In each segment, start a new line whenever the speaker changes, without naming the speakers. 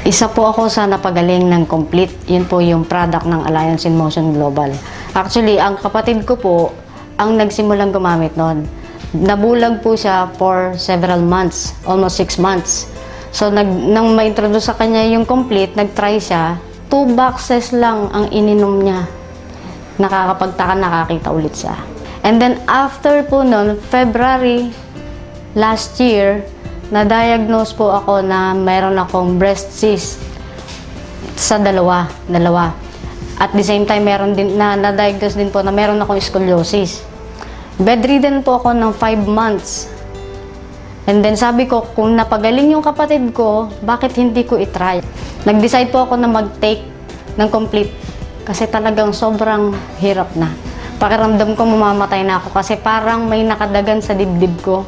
Isa po ako sa napagaling ng Complete. Yun po yung product ng Alliance in Motion Global. Actually, ang kapatid ko po ang nagsimulang gumamit noon. Nabulag po siya for several months, almost 6 months. So, nang ma-introduce sa kanya yung Complete, nag-try siya, 2 boxes lang ang ininom niya. Nakakapagtaka, nakakita ulit siya. And then, after po noon, February last year, na-diagnose po ako na mayroon akong breast cyst sa dalawa. At the same time, meron din na-diagnose din po na meron akong scoliosis. Bedridden po ako ng 5 months. And then sabi ko, kung napagaling yung kapatid ko, bakit hindi ko itry? Nag-decide po ako na mag-take ng Complete kasi talagang sobrang hirap na. Pakiramdam ko mamamatay na ako kasi parang may nakadagan sa dibdib ko.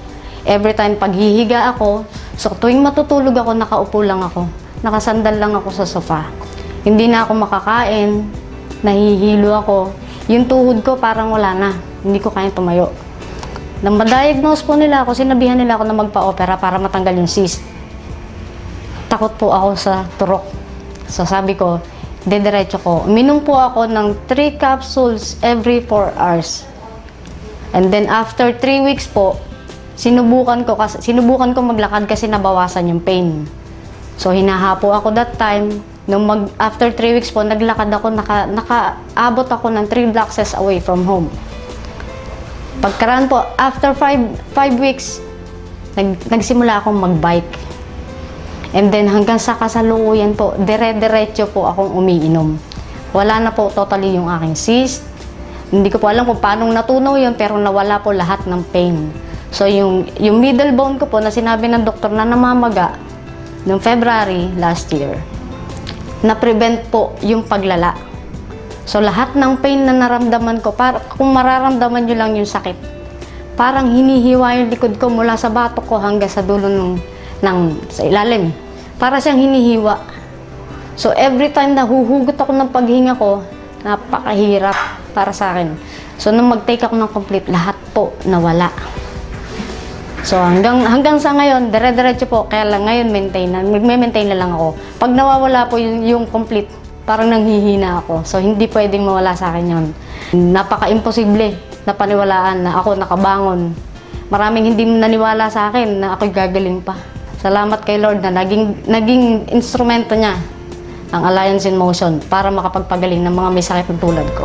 Every time paghihiga ako, so tuwing matutulog ako, nakaupo lang ako. Nakasandal lang ako sa sofa. Hindi na ako makakain, nahihilo ako. Yung tuhod ko parang wala na, hindi ko kaya tumayo. Nang ma-diagnose po nila ako, sinabihan nila ako na magpa-opera para matanggal yung cyst. Takot po ako sa turok. So sabi ko, dediretso ko. Uminom po ako ng 3 capsules every 4 hours. And then after 3 weeks po, sinubukan ko maglakad kasi nabawasan yung pain. So hinahapo ako that time. After 3 weeks po, naglakad ako, nakaabot ako ng 3 blocks away from home. Pagkaraan po, after 5 weeks, nagsimula akong mag-bike. And then hanggang sa kasalukuyan po, dire-diretso po akong umiinom. Wala na po totally yung aking cyst. Hindi ko po alam kung paano natunaw yun, pero nawala po lahat ng pain. So, yung middle bone ko po na sinabi ng doktor na namamaga noong February last year, na-prevent po yung paglala. So, lahat ng pain na naramdaman ko, kung mararamdaman nyo lang yung sakit, parang hinihiwa yung likod ko mula sa batok ko hanggang sa dulo sa ilalim. Para siyang hinihiwa. So, every time na huhugot ako ng paghinga ko, napakahirap para sa akin. So, nung mag-take ako ng Complete, lahat po nawala. So, hanggang sa ngayon, dire-diretso po. Kaya lang ngayon, magme-maintain na lang ako. Pag nawawala po yung Complete, parang nanghihina ako. So, hindi pwedeng mawala sa akin yun. Napaka-imposible na paniwalaan na ako nakabangon. Maraming hindi naniwala sa akin na ako'y gagaling pa. Salamat kay Lord na naging instrumento niya ang Alliance in Motion para makapagpagaling ng mga may sakit tulad ko.